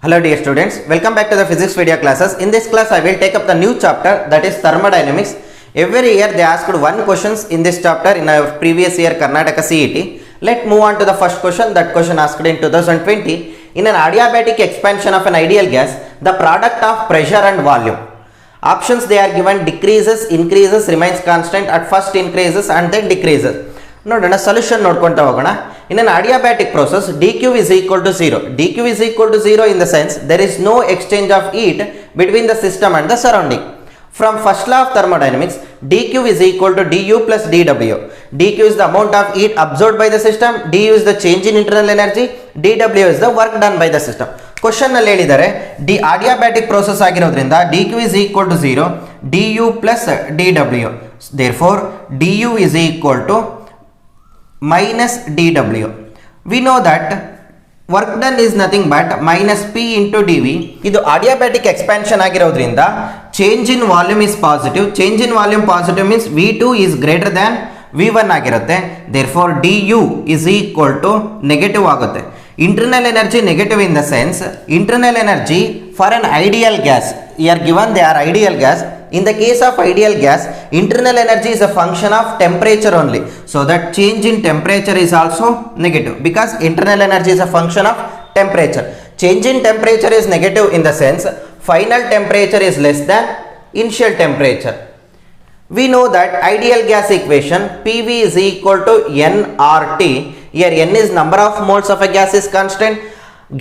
Hello dear students, welcome back to the physics video classes. In this class I will take up the new chapter, that is thermodynamics. Every year they asked one questions in this chapter in our previous year Karnataka CET. Let's move on to the first question. That question asked in 2020. In an adiabatic expansion of an ideal gas, the product of pressure and volume. Options they are given: decreases, increases, remains constant, at first increases and then decreases. ನೋಡೋಣ solution ನೋಡ್ಕೊಂತ ಹೋಗೋಣ. In an adiabatic process, dq is equal to 0. dq is equal to 0 in the sense there is no exchange of heat between the system and the surrounding. From first law of thermodynamics, dq is equal to du plus dw. dq is the amount of heat absorbed by the system, du is the change in internal energy, dw is the work done by the system. Question ನಲ್ಲಿ ಹೇಳಿದ್ದಾರೆ adiabatic process ಆಗಿರೋದ್ರಿಂದ dq is equal to 0, du plus dw. Therefore, du is equal to minus dw. We know that work done is nothing but minus p into dv. ಇದು adiabatic expansion ಆಗಿರೋದ್ರಿಂದ change in volume is positive. Change in volume positive means v2 is greater than v1 ಆಗಿರುತ್ತೆ. Therefore du is equal to negative ಆಗುತ್ತೆ. Internal energy negative in the sense internal energy for an ideal gas, here given they are ideal gas. In the case of ideal gas, internal energy is a function of temperature only. So that change in temperature is also negative because internal energy is a function of temperature. Change in temperature is negative in the sense final temperature is less than initial temperature. We know that ideal gas equation PV is equal to nRT. Here n is number of moles of a gas is constant.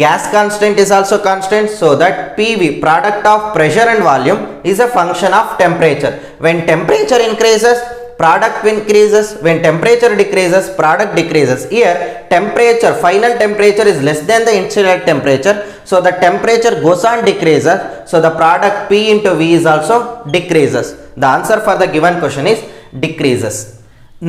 Gas constant is also constant, so that PV, product of pressure and volume, is a function of temperature. When temperature increases, product increases. When temperature decreases, product decreases. Here temperature, final temperature is less than the initial temperature, so the temperature goes on decreases, so the product P into V is also decreases. The answer for the given question is decreases.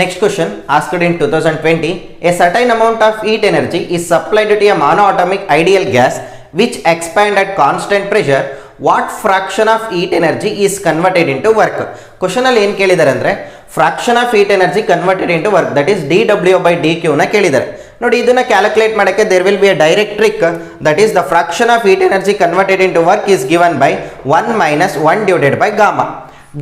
Next question asked in 2020. A certain amount of heat energy is supplied to a monoatomic ideal gas which expand at constant pressure. What fraction of heat energy is converted into work? Question ಅಲ್ಲಿ ಏನು ಕೇಳಿದ್ದಾರೆ ಅಂದರೆ fraction of heat energy converted into work, that is dw by dq ನ ಕೇಳಿದ್ದಾರೆ. ನೋಡಿ ಇದನ್ನ calculate ಮಾಡಕ್ಕೆ there will be a direct trick, that is the fraction of heat energy converted into work is given by 1 minus 1 divided by gamma.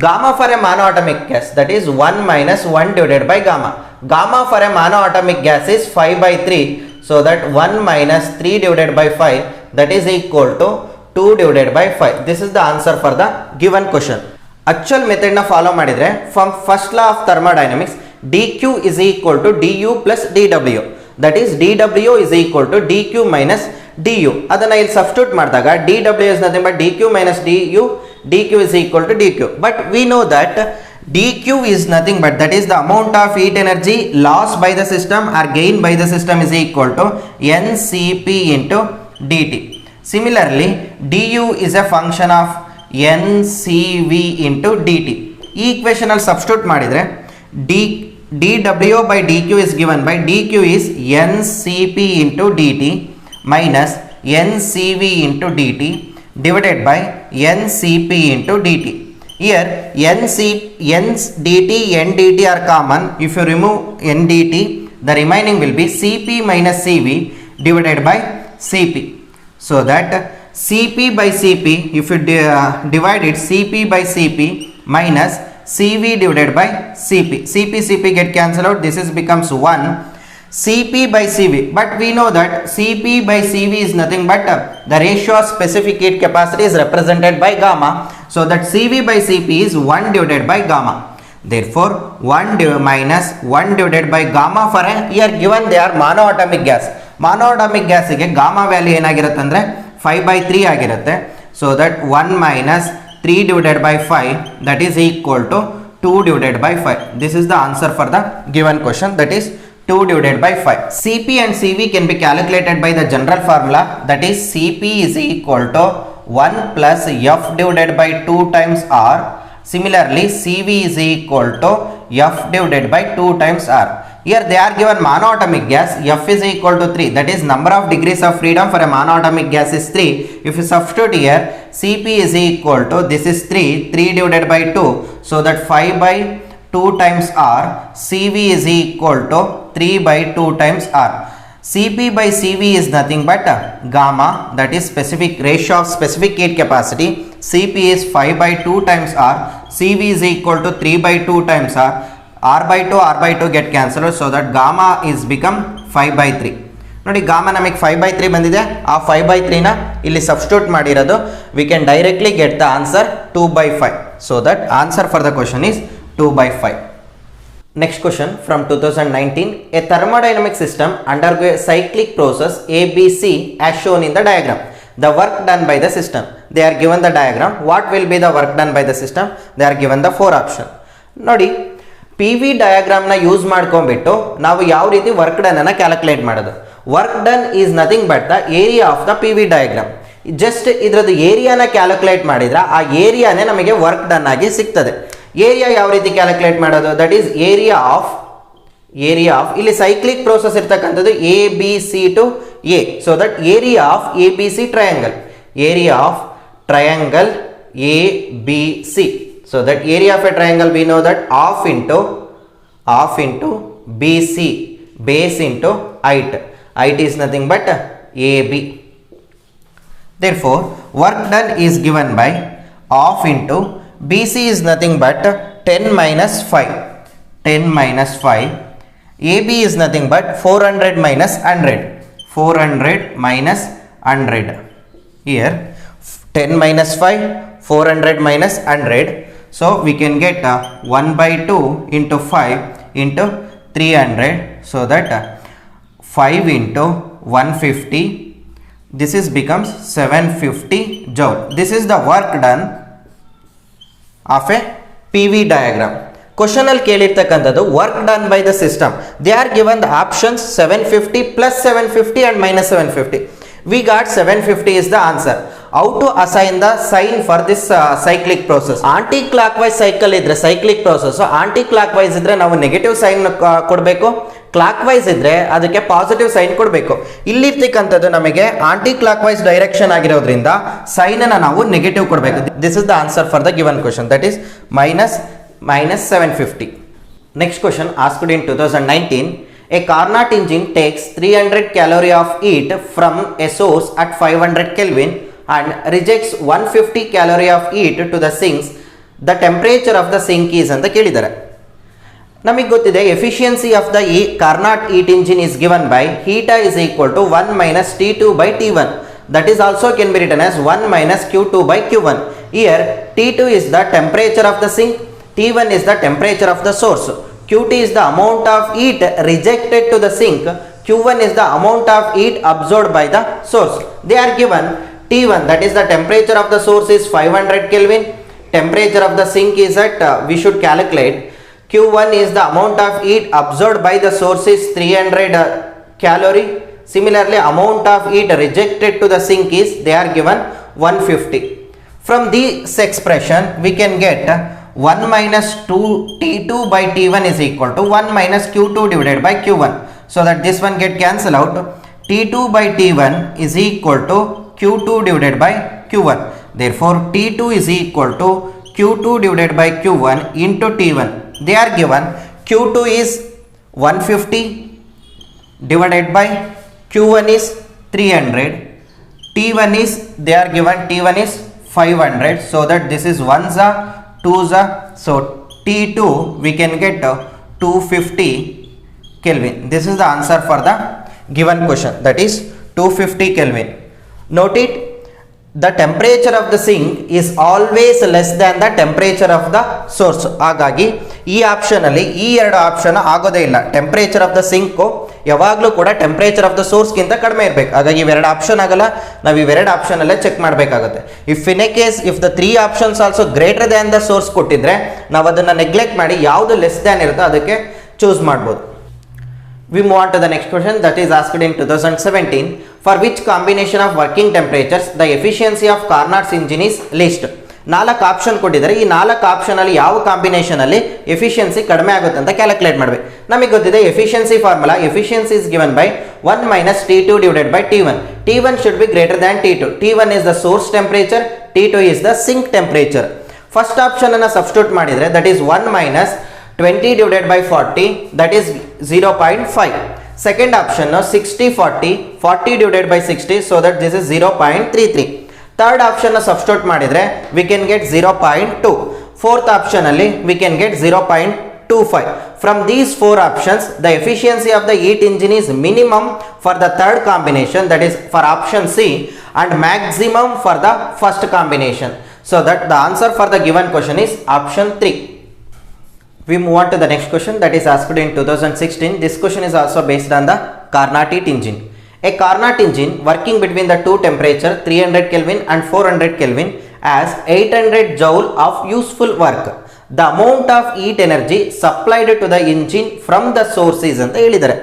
Gamma for a monoatomic gas, that is 1 minus 1 divided by gamma. Gamma for a monoatomic gas is 5 by 3, so that 1 minus 3 divided by 5, that is equal to 2 divided by 5. This is the answer for the given question. Actual method na follow ಮಾಡಿದ್ರೆ from first law of thermodynamics, dq is equal to du plus dw. That is dw is equal to dq minus du. ಅದನ್ನ ಇಲ್ಲಿ substitute ಮಾಡಿದಾಗ dw is nothing but dq minus du, dq is equal to dq. But we know that dq is nothing but that is the amount of heat energy lost by the system or gained by the system is equal to ncp into dt. Similarly, du is a function of ncv into dt. ಈ equation ಅಲ್ಲಿ substitute ಮಾಡಿದ್ರೆ dw by dq is given by dq is ncp into dt minus ncv into dt divided by ncp into dt. Here ndt ndt are common. If you remove ndt, the remaining will be cp minus cv divided by cp. So that cp by cp, if you divide it, cp by cp minus cv divided by cp get cancelled out, this is becomes 1 cp by cv. But we know that cp by cv is nothing but the ratio of specific heat capacity is represented by gamma, so that cv by cp is 1 divided by gamma. Therefore 1 minus 1 divided by gamma for a, here given they are monoatomic gas. Monoatomic gas ಗೆ gamma value ಏನಾಗಿರುತ್ತೆ ಅಂದ್ರೆ 5 by 3 ಆಗಿರುತ್ತೆ, so that 1 minus 3 divided by 5, that is equal to 2 divided by 5. This is the answer for the given question, that is 2 divided by 5. Cp and Cv can be calculated by the general formula, that is Cp is equal to 1 plus F divided by 2 times R. Similarly, Cv is equal to F divided by 2 times R. Here they are given monoatomic gas, F is equal to 3, that is number of degrees of freedom for a monoatomic gas is 3. If you substitute here, Cp is equal to, this is 3 divided by 2, so that 5 by 2 times R, Cv is equal to 3 by 2 times R. Cp by Cv is nothing but gamma, that is specific ratio of specific heat capacity. Cp is 5 by 2 times R, Cv is equal to 3 by 2 times R by 2 get cancelled, so that gamma is become 5 by 3. ನೋಡಿ gamma ನಮಗೆ 5 by 3 ಬಂದಿದೆ, ಆ 5 by 3 ನ ಇಲ್ಲಿ substitute ಮಾಡಿರೋದು, we can directly get the answer 2 by 5. So that answer for the question is 2 by 5. Next question from 2019. A thermodynamic system undergoes a cyclic process ABC as shown in the diagram. The work done by the system. They are given the diagram. What will be the work done by the system? They are given the 4 option. ನೋಡಿ P V ಡಯಾಗ್ರಾಮ್ನ use ಮಾಡ್ಕೊಂಡ್ಬಿಟ್ಟು ನಾವು ಯಾವ ರೀತಿ work done ಅನ್ನು calculate ಮಾಡೋದು. Work done is nothing but the area of the P V diagram. Just ಇದರದ್ದು ಏರಿಯಾನ ಕ್ಯಾಲ್ಕುಲೇಟ್ ಮಾಡಿದ್ರೆ ಆ ಏರಿಯಾನೇ ನಮಗೆ ವರ್ಕ್ ಡನ್ ಆಗಿ ಸಿಗ್ತದೆ. ಏರಿಯಾ ಯಾವ ರೀತಿ ಕ್ಯಾಲ್ಕುಲೇಟ್ ಮಾಡೋದು? ದಟ್ ಈಸ್ ಏರಿಯಾ ಆಫ್ ಇಲ್ಲಿ ಸೈಕ್ಲಿಕ್ ಪ್ರೋಸೆಸ್ ಇರ್ತಕ್ಕಂಥದ್ದು A B C to A. So that area of A B C triangle, area of triangle A B C. So that area of a triangle we know that half into BC, base into height. Height is nothing but AB. Therefore, work done is given by half into BC is nothing but 10 minus 5. 10 minus 5. AB is nothing but 400 minus 100. 400 minus 100. Here 10 minus 5, 400 minus 100. So we can get 1 by 2 into 5 into 300. So that 5 into 150. This is becomes 750 joule. This is the work done of a PV diagram. Question ಅಲ್ಲಿ ಕೇಳಿರ್ತಕ್ಕಂಥದ್ದು work done by the system. They are given the options 750 plus 750 and minus 750. We got 750 is the answer. How to assign the sign for this cyclic process? Anti-clockwise cycle ಇದ್ರೆ cyclic process, anti-clockwise ಇದ್ರೆ ನಾವು negative sign ಕೊಡಬೇಕು, clockwise ಇದ್ರೆ ಅದಕ್ಕೆ positive sign ಕೊಡಬೇಕು. ಇಲ್ಲಿರ್ತಕ್ಕಂಥದ್ದು ನಮಗೆ aunty clockwise direction ಆಗಿರೋದ್ರಿಂದ sign ಅನ್ನು ನಾವು ನೆಗೆಟಿವ್ ಕೊಡಬೇಕು. This is the answer for the given question, that is minus 750. Next question asked in 2019. A Carnot engine takes 300 calorie of heat from a source at 500 Kelvin and rejects 150 calorie of heat to the sinks. The temperature of the sink is ಅಂತ ಕೇಳಿದ್ದಾರೆ. ನಮಗೆ ಗೊತ್ತಿದೆ efficiency of the Carnot heat engine is given by heat is equal to 1 minus T2 by T1. That is also can be written as 1 minus Q2 by Q1. Here T2 is the temperature of the sink, T1 is the temperature of the source. Qt is the amount of heat rejected to the sink. Q1 is the amount of heat absorbed by the source. They are given T1, that is the temperature of the source is 500 Kelvin. Temperature of the sink is at we should calculate. Q1 is the amount of heat absorbed by the source is 300 calorie. Similarly, amount of heat rejected to the sink is they are given 150. From this expression we can get 1 minus 2 T2 by T1 is equal to 1 minus Q2 divided by Q1. So that this one get cancelled out. T2 by T1 is equal to Q2 divided by Q1. Therefore, T2 is equal to Q2 divided by Q1 into T1. They are given Q2 is 150 divided by Q1 is 300. T1 is they are given T1 is 500. So that this is 1 2 so T2 we can get 250 Kelvin. This is the answer for the given question, that is 250 Kelvin. Note it, the temperature of the sink is always less than the temperature of the source. ಹಾಗಾಗಿ ಈ option ಅಲ್ಲಿ ಈ ಎರಡು option ಆಗೋದೇ ಇಲ್ಲ. Temperature of the sink ಯಾವಾಗಲೂ ಕೂಡ temperature of the source ಗಿಂತ ಕಡಿಮೆ ಇರಬೇಕು. ಹಾಗಾಗಿ ಇವೆರಡು ಆಪ್ಷನ್ ಆಗಲ್ಲ, ನಾವು ಇವೆರಡು ಆಪ್ಷನ್ ಅಲ್ಲೇ ಚೆಕ್ ಮಾಡಬೇಕಾಗುತ್ತೆ. In a case if the 3 options also greater than the source ಕೊಟ್ಟಿದ್ರೆ ನಾವು ಅದನ್ನ ನೆಗ್ಲೆಕ್ಟ್ ಮಾಡಿ ಯಾವುದು ಲೆಸ್ ದ್ಯಾನ್ ಇರುತ್ತೋ ಅದಕ್ಕೆ ಚೂಸ್ ಮಾಡ್ಬೋದು. We move on to the next question, that is asked in 2017. For which combination of working temperatures the efficiency of Carnot's engine is least? 4 option ಕೊಟ್ಟಿದ್ದಾರೆ. ಈ 4 ಆಪ್ಷನ್ ಅಲ್ಲಿ ಯಾವ ಕಾಂಬಿನೇಷನ್ ಅಲ್ಲಿ ಎಫಿಷಿಯನ್ಸಿ ಕಡಿಮೆ ಆಗುತ್ತೆ ಅಂತ ಕ್ಯಾಲ್ಕುಲೇಟ್ ಮಾಡಬೇಕು. ನಮಗೆ ಗೊತ್ತಿದೆ efficiency formula, efficiency is given by 1 minus T2 divided by T1. T1 should be greater than T2. T1 is the source temperature, T2 is the sink temperature. First option ಅನ್ನು substitute ಮಾಡಿದ್ರೆ that is 1 minus 20 divided by 40, that is 0.5. Second option 60 40, 40 divided by 60, so that this is 0.33. Third option substitute ಮಾಡಿದ್ರೆ we can get 0.2. Fourth option ಅಲ್ಲಿ we can get 0.25. From these four options, the efficiency of the heat engine is minimum for the third combination, that is for option C, and maximum for the first combination. So that the answer for the given question is option 3. We move on to the next question that is asked in 2016. This question is also based on the Carnot heat engine. A Carnot engine working between the two temperature 300 Kelvin and 400 Kelvin has 800 joule of useful work. The amount of heat energy supplied to the engine from the source is ಅಂತ ಹೇಳಿದ್ದಾರೆ.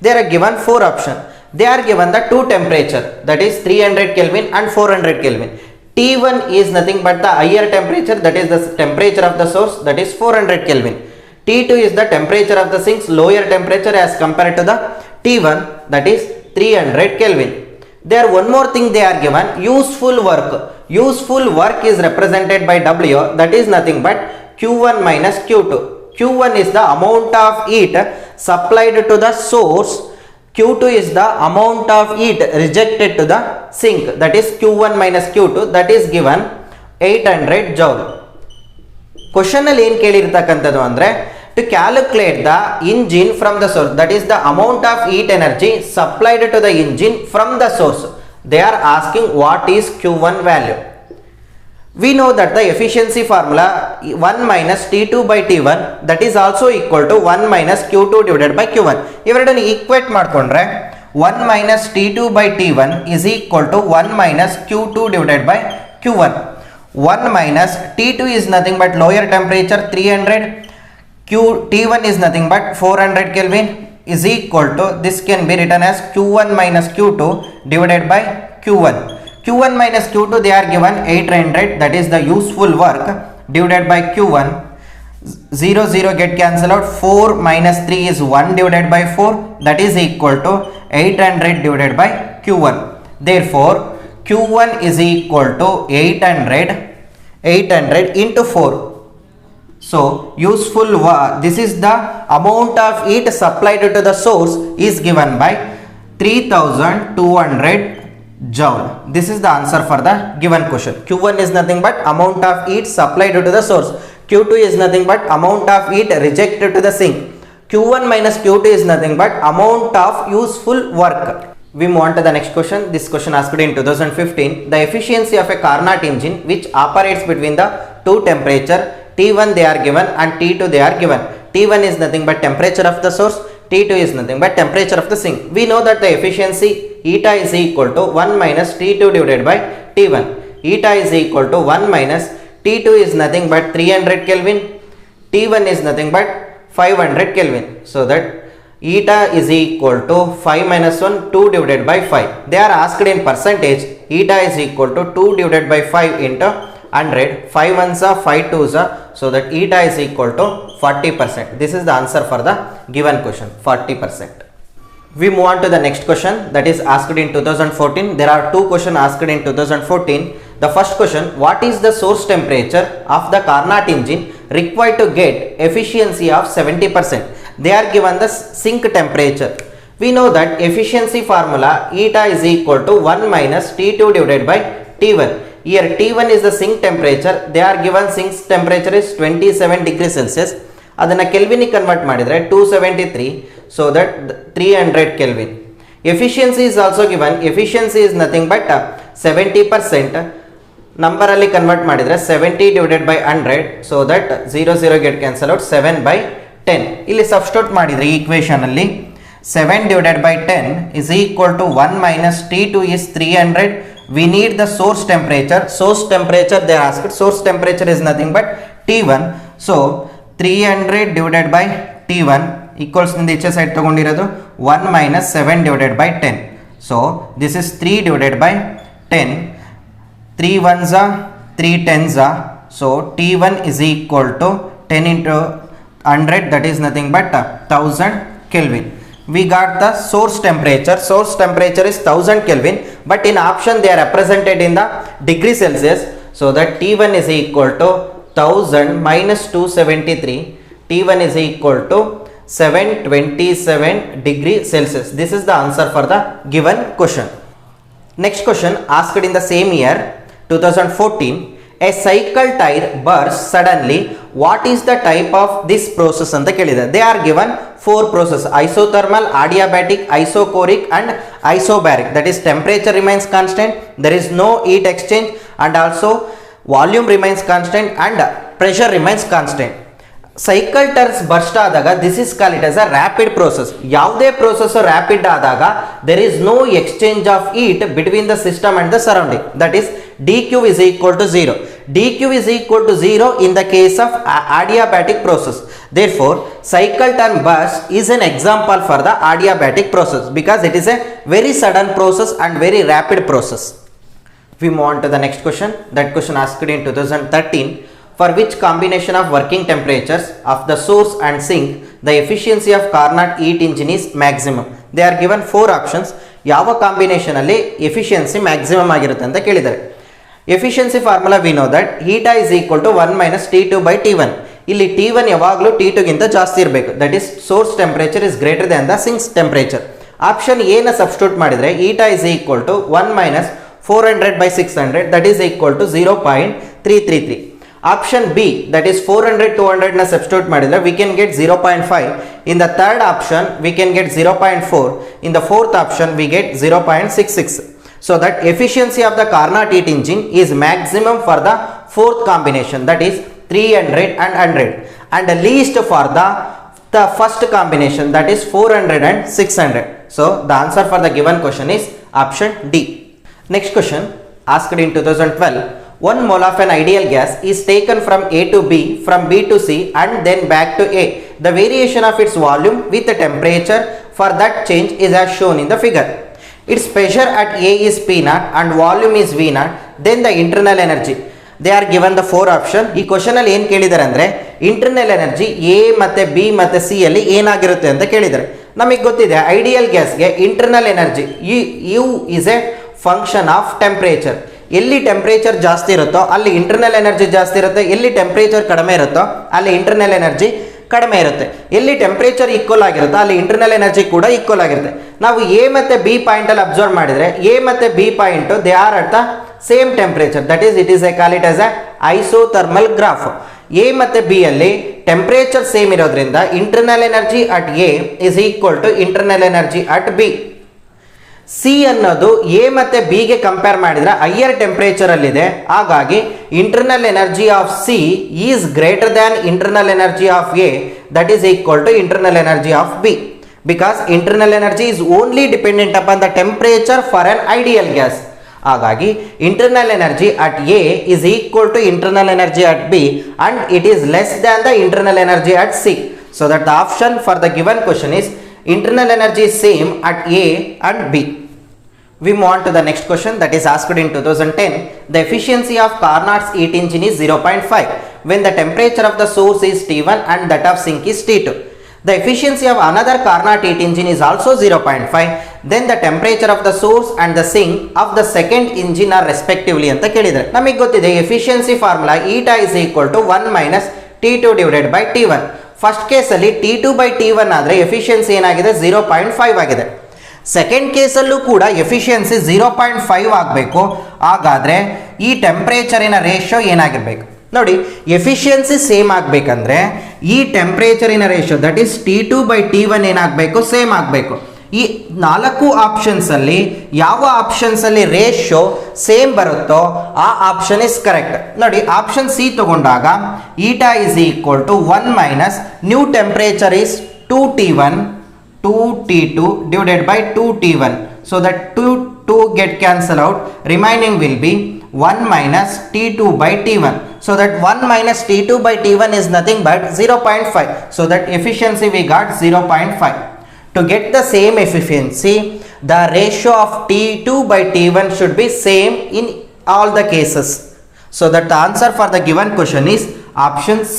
They are given four options. They are given the two temperature, that is 300 Kelvin and 400 Kelvin. T1 is nothing but the higher temperature, that is the temperature of the source, that is 400 Kelvin. T2 is the temperature of the sink's lower temperature as compared to the T1, that is 300 Kelvin. There one more thing they are given, useful work. Useful work is represented by W, that is nothing but Q1 minus Q2. Q1 is the amount of heat supplied to the source. Q2 is the amount of heat rejected to the sink, that is Q1 minus Q2, that is given 800 joule. Question ಅಲ್ಲಿ ಏನು ಕೇಳಿರ್ತಕ್ಕಂಥದ್ದು ಅಂದರೆ to calculate the engine from the source, that is the amount of heat energy supplied to the engine from the source. They are asking what is Q1 value. We know that the efficiency formula 1 minus T2 by T1, that is also equal to 1 minus Q2 divided by Q1. ಇವೆರಡನ್ನು equate ಮಾಡಿಕೊಂಡ್ರೆ 1 minus T2 by T1 is equal to 1 minus Q2 divided by Q1. 1 minus T2 is nothing but lower temperature 300, T1 is nothing but 400 Kelvin is equal to, this can be written as Q1 minus Q2 divided by Q1. Q1 minus Q2 they are given 800, that is the useful work, divided by Q1. 0 0 get cancelled out. 4 minus 3 is 1 divided by 4, that is equal to 800 divided by Q1. Therefore Q1 is equal to 800 into 4. So useful work, this is the amount of heat supplied to the source is given by 3200 joule. This is the answer for the given question. Q1 is nothing but amount of heat supplied to the source. Q2 is nothing but amount of heat rejected to the sink. Q1 minus Q2 is nothing but amount of useful work. We move on to the next question. This question asked in 2015. The efficiency of a Carnot engine which operates between the two temperature T1 they are given and T2 they are given. T1 is nothing but temperature of the source, T2 is nothing but temperature of the sink. We know that the efficiency eta is equal to 1 minus T2 divided by T1. Eta is equal to 1 minus T2 is nothing but 300 Kelvin, T1 is nothing but 500 Kelvin. So that eta is equal to 5 minus 1, 2 divided by 5. They are asked in percentage. Eta is equal to 2 divided by 5 into 100. 5 ones are 5 twos are, so that eta is equal to 40%. This is the answer for the given question, 40%. We move on to the next question that is asked in 2014. There are two questions asked in 2014. The first question, what is the source temperature of the Carnot engine required to get efficiency of 70%? They are given the sink temperature. We know that efficiency formula eta is equal to 1 minus T2 divided by T1. Here T1 is the sink temperature. They are given sink temperature is 27 degrees Celsius. ಅದನ್ನು ಕೆಲ್ವಿನಿಗೆ convert ಮಾಡಿದರೆ 273, so that 300 Kelvin. Efficiency is also given. Efficiency is nothing but 70%. Number ಅಲ್ಲಿ convert ಮಾಡಿದರೆ 70 divided by 100, so that 0 0 get cancel out, 7 by 10. ಇಲ್ಲಿ substitute ಮಾಡಿದರೆ ಈ equation ಅಲ್ಲಿ 7 divided by 10 is equal to 1 minus T2 is 300. We need the source temperature. Source temperature they asked. Source temperature is nothing but T1. So 300 divided by T1 equals in the each side ತಗೊಂಡಿರೋದು 1 minus 7 divided by 10. So this is 3 divided by 10. 3 ones are 3 tens are. So T1 is equal to 10 into 100, that is nothing but 1000 Kelvin. We got the source temperature. Source temperature is 1000 Kelvin, but in option they are represented in the degree Celsius, so that T1 is equal to 1000 minus 273. T1 is equal to 727 degree Celsius. This is the answer for the given question. Next question asked in the same year 2014. A cycle tire bursts suddenly. What is the type of this process ಅಂತ ಕೇಳಿದ್ದಾರೆ. They are given 4 process: isothermal, adiabatic, isochoric and isobaric. That is, temperature remains constant, there is no heat exchange, and also volume remains constant and pressure remains constant. Cycle tyres burst ಆದಾಗ this is called it as a rapid process. ಯಾವುದೇ process rapid ಆದಾಗ there is no exchange of heat between the system and the surrounding. That is dq is equal to 0. dq is equal to 0 in the case of adiabatic process. Therefore, cycle turn burst is an example for the adiabatic process because it is a very sudden process and very rapid process. We move on to the next question. That question asked in 2013. For which combination of working temperatures of the source and sink the efficiency of Carnot heat engine is maximum? They are given 4 options. ಯಾವ combination ಅಲ್ಲಿ efficiency maximum ಆಗಿರುತ್ತೆ ಅಂತ ಕೇಳಿದ್ದಾರೆ. Efficiency formula we know that eta is equal to 1 minus T2 by T1. ಇಲ್ಲಿ T1 ಯಾವಾಗಲೂ T2 ಗಿಂತ ಜಾಸ್ತಿ ಇರಬೇಕು. That is source temperature is greater than the sinks temperature. Option A ನ ಸಬ್ಸ್ಟಿಟ್ಯೂಟ್ ಮಾಡಿದ್ರೆ eta is equal to 1 minus 400 by 600, that is equal to 0.333. Option B, that is 400 200 na substitute madidre we can get 0.5. In the third option we can get 0.4. In the fourth option we get 0.66. So that efficiency of the Carnot heat engine is maximum for the fourth combination, that is 300 and 100, and the least for the first combination, that is 400 and 600. So the answer for the given question is option D. Next question asked in 2012. 1 mole of an ideal gas is taken from A to B, from B to C and then back to A. The variation of its volume with the temperature for that change is as shown in the figure. Its pressure at A is P0 and volume is V0. Then the internal energy. They are given the 4 option. ಈ question ಅಲ್ಲಿ ಏನು ಕೇಳಿದ್ದಾರೆ ಅಂದ್ರೆ internal energy A ಮತ್ತೆ B ಮತ್ತೆ C ಅಲ್ಲಿ ಏನಾಗಿರುತ್ತೆ ಅಂತ ಕೇಳಿದ್ದಾರೆ. ನಮಗೆ ಗೊತ್ತಿದೆ ಐಡಿಯಲ್ ಗ್ಯಾಸ್ಗೆ internal energy U is a function of temperature. ಎಲ್ಲಿ ಟೆಂಪರೇಚರ್ ಜಾಸ್ತಿ ಇರುತ್ತೋ ಅಲ್ಲಿ ಇಂಟರ್ನಲ್ ಎನರ್ಜಿ ಜಾಸ್ತಿ ಇರುತ್ತೆ, ಎಲ್ಲಿ ಟೆಂಪರೇಚರ್ ಕಡಿಮೆ ಇರುತ್ತೋ ಅಲ್ಲಿ ಇಂಟರ್ನಲ್ ಎನರ್ಜಿ ಕಡಿಮೆ ಇರುತ್ತೆ, ಎಲ್ಲಿ ಟೆಂಪರೇಚರ್ ಈಕ್ವಲ್ ಆಗಿರುತ್ತೋ ಅಲ್ಲಿ ಇಂಟರ್ನಲ್ ಎನರ್ಜಿ ಕೂಡ ಈಕ್ವಲ್ ಆಗಿರುತ್ತೆ. ನಾವು ಎ ಮತ್ತೆ ಬಿ ಪಾಯಿಂಟ್ ಅಲ್ಲಿ ಅಬ್ಸರ್ವ್ ಮಾಡಿದ್ರೆ ಎ ಮತ್ತೆ B point they are at the same temperature, that is it is a call it as a isothermal graph. A ಮತ್ತೆ ಬಿ ಅಲ್ಲಿ ಟೆಂಪರೇಚರ್ ಸೇಮ್ ಇರೋದ್ರಿಂದ internal energy at A is equal to internal energy at B. C ಅನ್ನೋದು A ಮತ್ತೆ B ಗೆ compare ಮಾಡಿದ್ರೆ higher temperature ಅಲ್ಲಿ ಇದೆ, ಹಾಗಾಗಿ internal energy of C is greater than internal energy of A, that is equal to internal energy of B, because internal energy is only dependent upon the temperature for an ideal gas. ಹಾಗಾಗಿ internal energy at A is equal to internal energy at B and it is less than the internal energy at C. So that the option for the given question is internal energy is same at A and B. We move on to the next question that is asked in 2010. The efficiency of Carnot's heat engine is 0.5 when the temperature of the source is T1 and that of sink is T2. The efficiency of another Carnot heat engine is also 0.5. Then the temperature of the source and the sink of the second engine are respectively ಅಂತ ಕೇಳಿದರೆ ನಮಗೆ ಗೊತ್ತಿದೆ efficiency formula eta is equal to 1 minus T2 divided by T1. First ಕೇಸಲ್ಲಿ T2 by T1 ಆದರೆ efficiency ಏನಾಗಿದೆ 0.5 ಆಗಿದೆ. Second ಕೇಸಲ್ಲೂ ಕೂಡ efficiency 0.5 ಆಗಬೇಕು. ಹಾಗಾದರೆ ಈ ಟೆಂಪರೇಚರಿನ ರೇಷಿಯೋ ಏನಾಗಿರಬೇಕು ನೋಡಿ. ಎಫಿಷಿಯನ್ಸಿ ಸೇಮ್ ಆಗಬೇಕಂದ್ರೆ ಈ ಟೆಂಪರೇಚರಿನ ratio that is T2 by T1 ಏನಾಗಬೇಕು ಸೇಮ್ ಆಗಬೇಕು. ಈ 4 ಆಪ್ಷನ್ಸ್ ಅಲ್ಲಿ ಯಾವ ಆಪ್ಷನ್ಸ್ ಅಲ್ಲಿ ರೇಷಿಯೋ ಸೇಮ್ ಬರುತ್ತೋ ಆ ಆಪ್ಷನ್ ಇಸ್ ಕರೆಕ್ಟ್. ನೋಡಿ ಆಪ್ಷನ್ ಸಿ ತಗೊಂಡಾಗ eta is equal to 1 minus new temperature is 2T1 2T2 divided by 2T1. So that 2 get cancel out, remaining will be 1 minus T2 by T1. So that 1 minus T2 by T1 is nothing but 0.5. So that efficiency we got 0.5. To get the same efficiency, the ratio of T2 by T1 should be same in all the cases. So that the answer for the given question is option C.